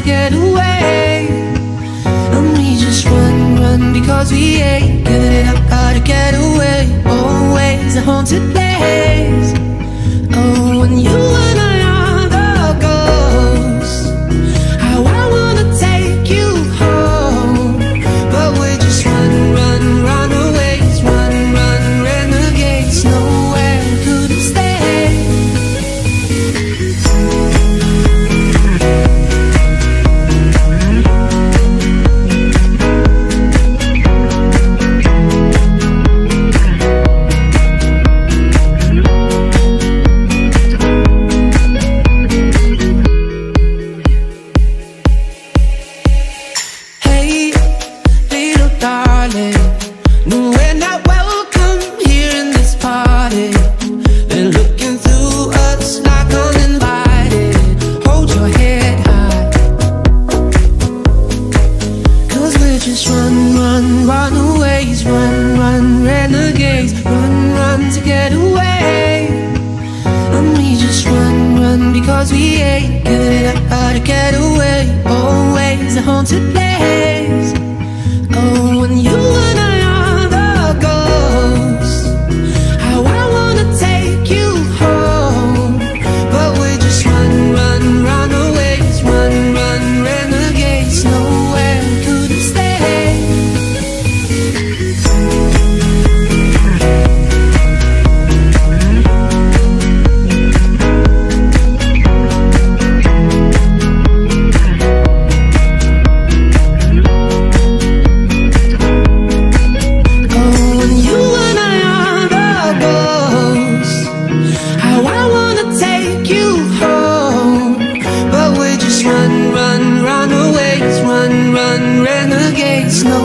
get away. And we just run because we ain't giving it up, gotta get away. Always a haunted place. Oh, when you and I are the ghosts, how I wanna take you home. But we just run away. Run, renegades, nowhere we couldn't stay. Hey, little darling, no, we're not welcome here in this party. They're looking through us like uninvited. Hold your head high, 'cause we're just runaways. Run, renegades. Run to get away. And we just run because we ain't giving it up, gotta get away. Always a haunted place. Oh, when you and I are the ghosts, how I wanna take you home. But we just runaways. Run, renegades, nowhere we couldn't stay. Runaways, run, renegades, no